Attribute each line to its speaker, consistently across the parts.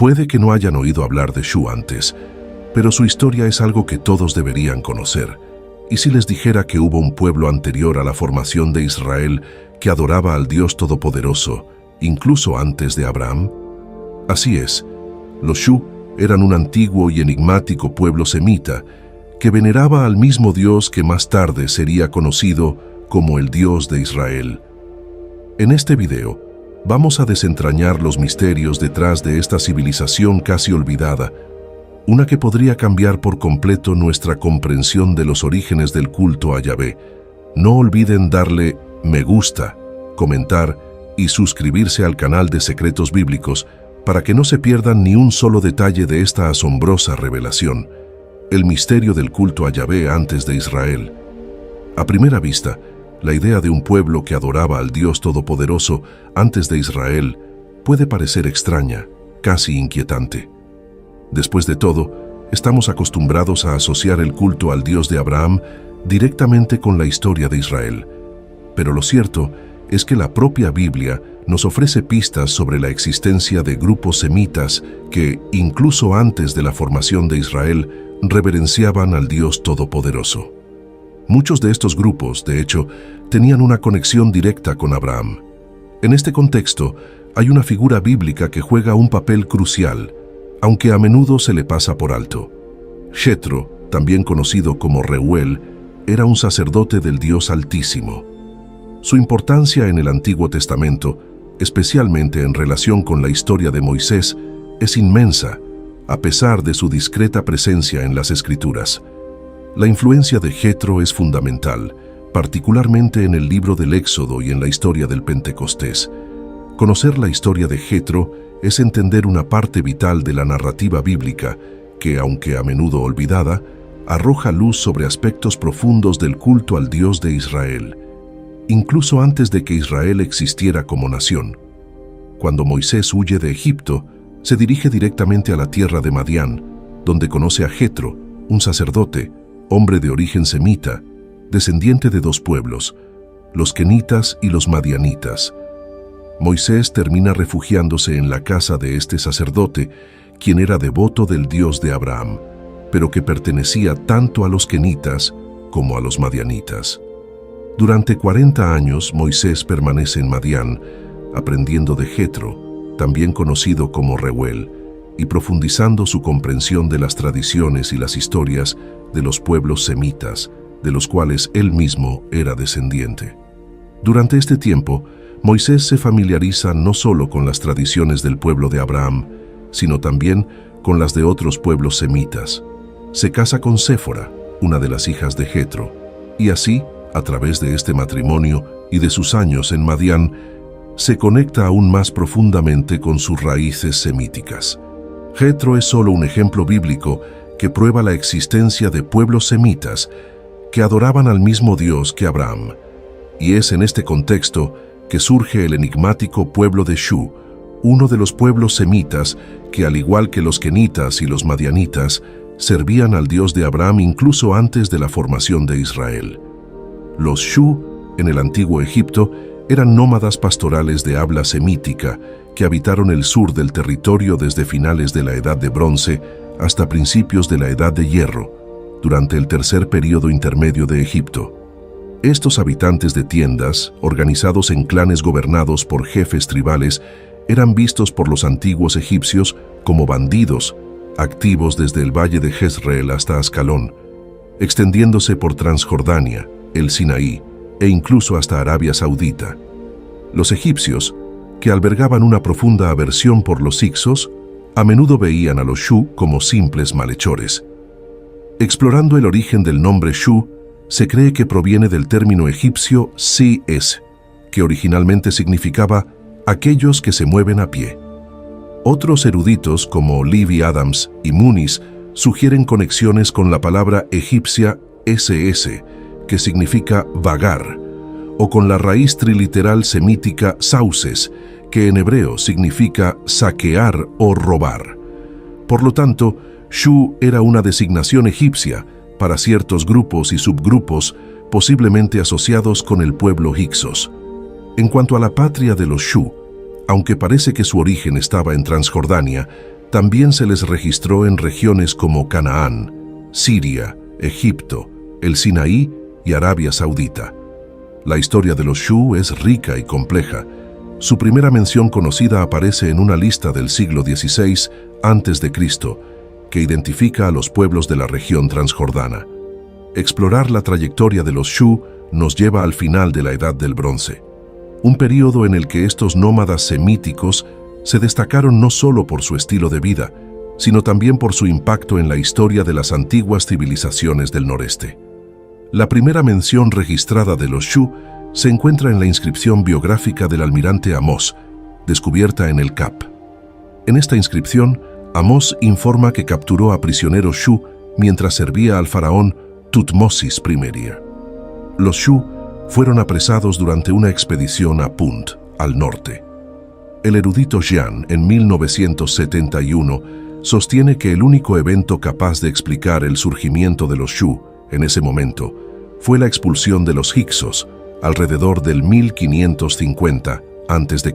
Speaker 1: Puede que no hayan oído hablar de Shu antes, pero su historia es algo que todos deberían conocer. ¿Y si les dijera que hubo un pueblo anterior a la formación de Israel que adoraba al Dios Todopoderoso, incluso antes de Abraham? Así es, los Shu eran un antiguo y enigmático pueblo semita que veneraba al mismo Dios que más tarde sería conocido como el Dios de Israel. En este video, vamos a desentrañar los misterios detrás de esta civilización casi olvidada, una que podría cambiar por completo nuestra comprensión de los orígenes del culto a Yahvé. No olviden darle me gusta, comentar y suscribirse al canal de Secretos Bíblicos para que no se pierdan ni un solo detalle de esta asombrosa revelación, el misterio del culto a Yahvé antes de Israel. A primera vista, la idea de un pueblo que adoraba al Dios Todopoderoso antes de Israel puede parecer extraña, casi inquietante. Después de todo, estamos acostumbrados a asociar el culto al Dios de Abraham directamente con la historia de Israel. Pero lo cierto es que la propia Biblia nos ofrece pistas sobre la existencia de grupos semitas que, incluso antes de la formación de Israel, reverenciaban al Dios Todopoderoso. Muchos de estos grupos, de hecho, tenían una conexión directa con Abraham. En este contexto, hay una figura bíblica que juega un papel crucial, aunque a menudo se le pasa por alto. Jethro, también conocido como Reuel, era un sacerdote del Dios Altísimo. Su importancia en el Antiguo Testamento, especialmente en relación con la historia de Moisés, es inmensa, a pesar de su discreta presencia en las Escrituras. La influencia de Jethro es fundamental, particularmente en el libro del Éxodo y en la historia del Pentecostés. Conocer la historia de Jethro es entender una parte vital de la narrativa bíblica que, aunque a menudo olvidada, arroja luz sobre aspectos profundos del culto al Dios de Israel, incluso antes de que Israel existiera como nación. Cuando Moisés huye de Egipto, se dirige directamente a la tierra de Madián, donde conoce a Jethro, un sacerdote, hombre de origen semita, descendiente de dos pueblos, los kenitas y los madianitas. Moisés termina refugiándose en la casa de este sacerdote, quien era devoto del Dios de Abraham, pero que pertenecía tanto a los kenitas como a los madianitas. Durante 40 años Moisés permanece en Madián, aprendiendo de Jethro, también conocido como Reuel, y profundizando su comprensión de las tradiciones y las historias de los pueblos semitas, de los cuales él mismo era descendiente. Durante este tiempo, Moisés se familiariza no solo con las tradiciones del pueblo de Abraham, sino también con las de otros pueblos semitas. Se casa con Séfora, una de las hijas de Jethro, y así, a través de este matrimonio y de sus años en Madián, se conecta aún más profundamente con sus raíces semíticas. Jethro es solo un ejemplo bíblico que prueba la existencia de pueblos semitas que adoraban al mismo Dios que Abraham, y es en este contexto que surge el enigmático pueblo de Shu, uno de los pueblos semitas que, al igual que los kenitas y los madianitas, servían al Dios de Abraham incluso antes de la formación de Israel. Los Shu, en el antiguo Egipto, eran nómadas pastorales de habla semítica que habitaron el sur del territorio desde finales de la Edad de Bronce hasta principios de la Edad de Hierro, durante el tercer período intermedio de Egipto. Estos habitantes de tiendas, organizados en clanes gobernados por jefes tribales, eran vistos por los antiguos egipcios como bandidos, activos desde el valle de Jezreel hasta Ascalón, extendiéndose por Transjordania, el Sinaí e incluso hasta Arabia Saudita. Los egipcios, que albergaban una profunda aversión por los hicsos, a menudo veían a los Shu como simples malhechores. Explorando el origen del nombre Shu, se cree que proviene del término egipcio si-es, que originalmente significaba aquellos que se mueven a pie. Otros eruditos como Livy Adams y Muniz sugieren conexiones con la palabra egipcia ss, que significa vagar, o con la raíz triliteral semítica sauces, que en hebreo significa saquear o robar. Por lo tanto, Shu era una designación egipcia para ciertos grupos y subgrupos posiblemente asociados con el pueblo hicsos. En cuanto a la patria de los Shu, aunque parece que su origen estaba en Transjordania, también se les registró en regiones como Canaán, Siria, Egipto, el Sinaí y Arabia Saudita. La historia de los Shu es rica y compleja. Su primera mención conocida aparece en una lista del siglo XVI a.C., que identifica a los pueblos de la región transjordana. Explorar la trayectoria de los Shu nos lleva al final de la Edad del Bronce, un período en el que estos nómadas semíticos se destacaron no solo por su estilo de vida, sino también por su impacto en la historia de las antiguas civilizaciones del noreste. La primera mención registrada de los Shu se encuentra en la inscripción biográfica del almirante Amós, descubierta en el Cap. En esta inscripción, Amós informa que capturó a prisioneros Shu mientras servía al faraón Tutmosis I. Los Shu fueron apresados durante una expedición a Punt, al norte. El erudito Jian, en 1971, sostiene que el único evento capaz de explicar el surgimiento de los Shu en ese momento fue la expulsión de los hicsos, alrededor del 1550 a.C.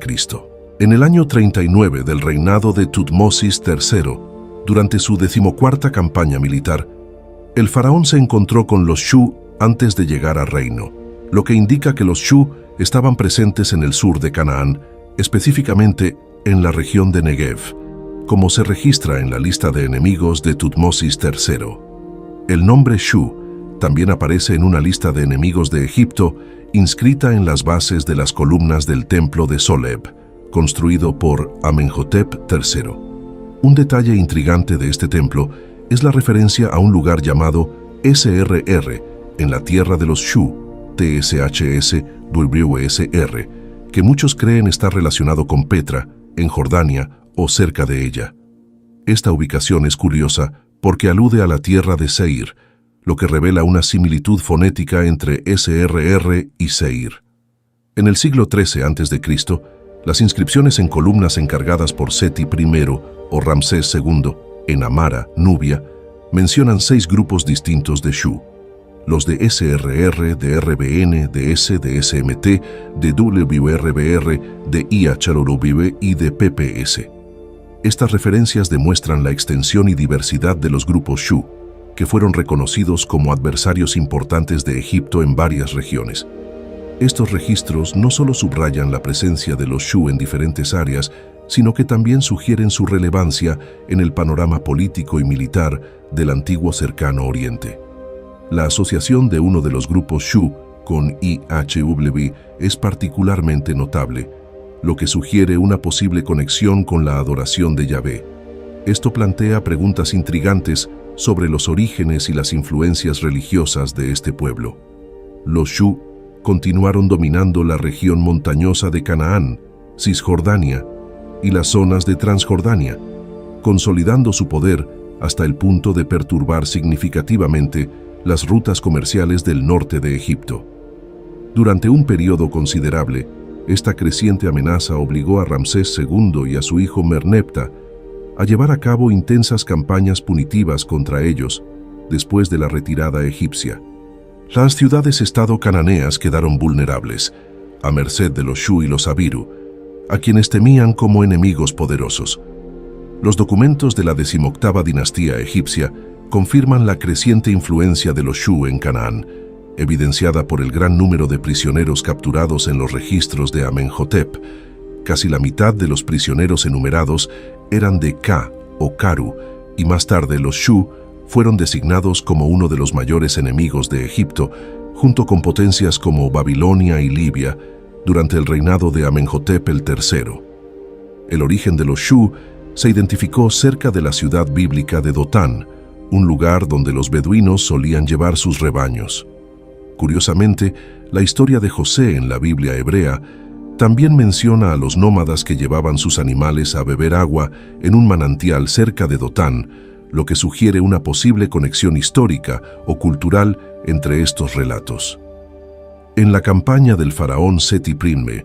Speaker 1: En el año 39 del reinado de Tutmosis III, durante su 14ª campaña militar, el faraón se encontró con los Shu antes de llegar al reino, lo que indica que los Shu estaban presentes en el sur de Canaán, específicamente en la región de Negev, como se registra en la lista de enemigos de Tutmosis III. El nombre Shu también aparece en una lista de enemigos de Egipto inscrita en las bases de las columnas del templo de Soleb, construido por Amenhotep III. Un detalle intrigante de este templo es la referencia a un lugar llamado SRR en la tierra de los Shu, TSHS-WSR, que muchos creen estar relacionado con Petra, en Jordania o cerca de ella. Esta ubicación es curiosa porque alude a la tierra de Seir, lo que revela una similitud fonética entre SRR y Seir. En el siglo XIII a.C., las inscripciones en columnas encargadas por Seti I o Ramsés II, en Amara, Nubia, mencionan 6 grupos distintos de Shu: los de SRR, de RBN, de S, de SMT, de WRBR, de IHRUB y de PPS. Estas referencias demuestran la extensión y diversidad de los grupos Shu, que fueron reconocidos como adversarios importantes de Egipto en varias regiones. Estos registros no solo subrayan la presencia de los Shu en diferentes áreas, sino que también sugieren su relevancia en el panorama político y militar del antiguo Cercano Oriente. La asociación de uno de los grupos Shu con IHW es particularmente notable, lo que sugiere una posible conexión con la adoración de Yahvé. Esto plantea preguntas intrigantes sobre los orígenes y las influencias religiosas de este pueblo. Los Shu continuaron dominando la región montañosa de Canaán, Cisjordania y las zonas de Transjordania, consolidando su poder hasta el punto de perturbar significativamente las rutas comerciales del norte de Egipto. Durante un periodo considerable, esta creciente amenaza obligó a Ramsés II y a su hijo Merneptah a llevar a cabo intensas campañas punitivas contra ellos después de la retirada egipcia. Las ciudades-estado cananeas quedaron vulnerables, a merced de los Shu y los Abiru, a quienes temían como enemigos poderosos. Los documentos de la 18ª dinastía egipcia confirman la creciente influencia de los Shu en Canaán, evidenciada por el gran número de prisioneros capturados en los registros de Amenhotep. Casi la mitad de los prisioneros enumerados eran de Ka o Karu, y más tarde los Shu fueron designados como uno de los mayores enemigos de Egipto, junto con potencias como Babilonia y Libia, durante el reinado de Amenhotep III. El origen de los Shu se identificó cerca de la ciudad bíblica de Dotán, un lugar donde los beduinos solían llevar sus rebaños. Curiosamente, la historia de José en la Biblia hebrea también menciona a los nómadas que llevaban sus animales a beber agua en un manantial cerca de Dotán, lo que sugiere una posible conexión histórica o cultural entre estos relatos. En la campaña del faraón Seti I,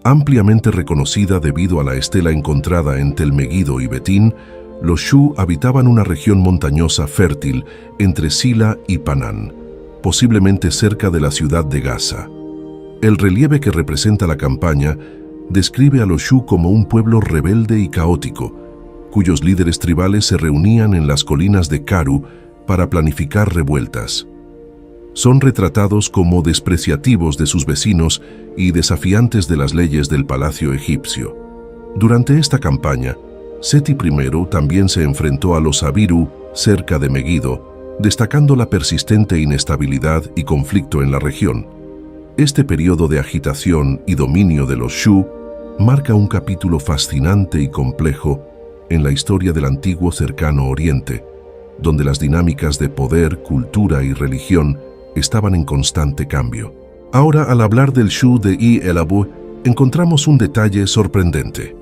Speaker 1: ampliamente reconocida debido a la estela encontrada en Tel Megido y Betín, los Shu habitaban una región montañosa fértil entre Sila y Panán, posiblemente cerca de la ciudad de Gaza. El relieve que representa la campaña describe a los Shu como un pueblo rebelde y caótico, cuyos líderes tribales se reunían en las colinas de Caru para planificar revueltas. Son retratados como despreciativos de sus vecinos y desafiantes de las leyes del palacio egipcio. Durante esta campaña, Seti I también se enfrentó a los Abiru cerca de Megido, destacando la persistente inestabilidad y conflicto en la región. Este periodo de agitación y dominio de los Shu marca un capítulo fascinante y complejo en la historia del antiguo Cercano Oriente, donde las dinámicas de poder, cultura y religión estaban en constante cambio. Ahora, al hablar del Shu de I-El-Abu, encontramos un detalle sorprendente.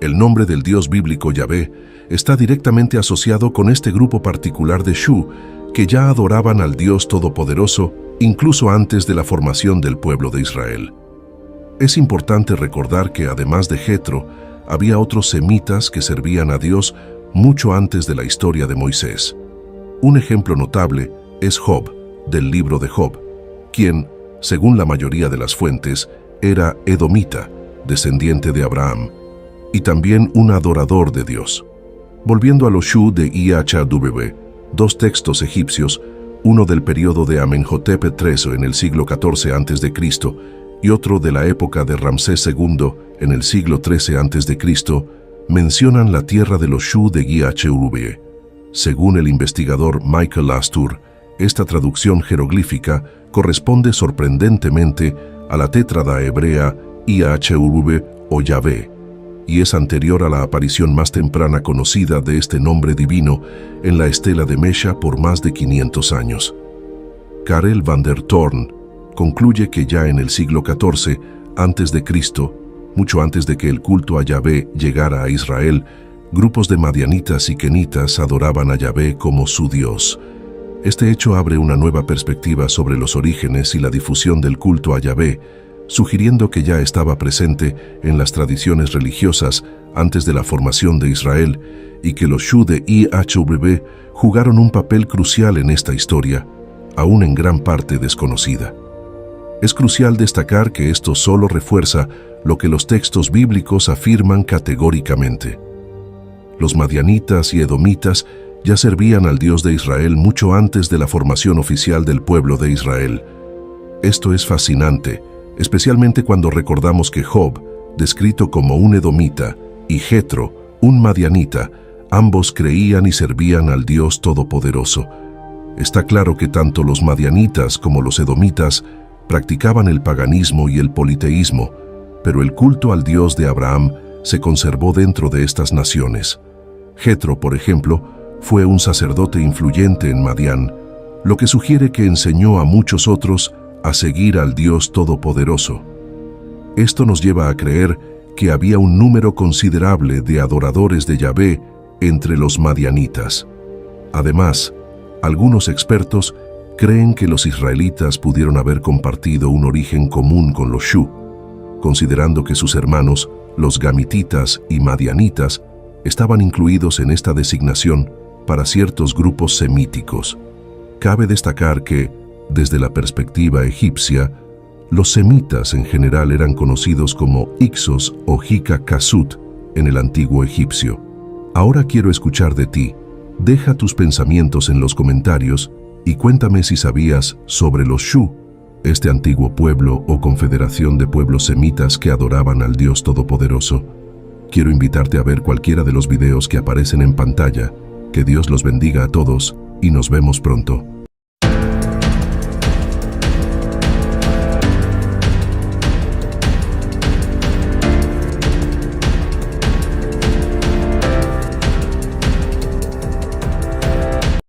Speaker 1: El nombre del dios bíblico Yahvé está directamente asociado con este grupo particular de Shu, que ya adoraban al Dios Todopoderoso incluso antes de la formación del pueblo de Israel. Es importante recordar que además de Jetro, había otros semitas que servían a Dios mucho antes de la historia de Moisés. Un ejemplo notable es Job, del libro de Job, quien, según la mayoría de las fuentes, era edomita, descendiente de Abraham, y también un adorador de Dios. Volviendo a los Shu de IHW, dos textos egipcios, uno del periodo de Amenhotep III en el siglo XIV a.C. y otro de la época de Ramsés II en el siglo XIII a.C., mencionan la tierra de los Shu de IHW. Según el investigador Michael Astor, esta traducción jeroglífica corresponde sorprendentemente a la tétrada hebrea IHW o Yahvé, y es anterior a la aparición más temprana conocida de este nombre divino en la estela de Mesha por más de 500 años. Karel van der Toorn concluye que ya en el siglo XIV a.C., mucho antes de que el culto a Yahvé llegara a Israel, grupos de madianitas y kenitas adoraban a Yahvé como su Dios. Este hecho abre una nueva perspectiva sobre los orígenes y la difusión del culto a Yahvé, sugiriendo que ya estaba presente en las tradiciones religiosas antes de la formación de Israel y que los Shu de IHW jugaron un papel crucial en esta historia, aún en gran parte desconocida. Es crucial destacar que esto solo refuerza lo que los textos bíblicos afirman categóricamente. Los madianitas y edomitas ya servían al Dios de Israel mucho antes de la formación oficial del pueblo de Israel. Esto es fascinante, especialmente cuando recordamos que Job, descrito como un edomita, y Jetro, un madianita, ambos creían y servían al Dios Todopoderoso. Está claro que tanto los madianitas como los edomitas practicaban el paganismo y el politeísmo, pero el culto al Dios de Abraham se conservó dentro de estas naciones. Jetro, por ejemplo, fue un sacerdote influyente en Madián, lo que sugiere que enseñó a muchos otros a seguir al Dios Todopoderoso. Esto nos lleva a creer que había un número considerable de adoradores de Yahvé entre los madianitas. Además, algunos expertos creen que los israelitas pudieron haber compartido un origen común con los Shu, considerando que sus hermanos, los gamititas y madianitas, estaban incluidos en esta designación para ciertos grupos semíticos. Cabe destacar que, desde la perspectiva egipcia, los semitas en general eran conocidos como Ixos o Hika Kasut en el antiguo egipcio. Ahora quiero escuchar de ti. Deja tus pensamientos en los comentarios y cuéntame si sabías sobre los Shu, este antiguo pueblo o confederación de pueblos semitas que adoraban al Dios Todopoderoso. Quiero invitarte a ver cualquiera de los videos que aparecen en pantalla. Que Dios los bendiga a todos y nos vemos pronto.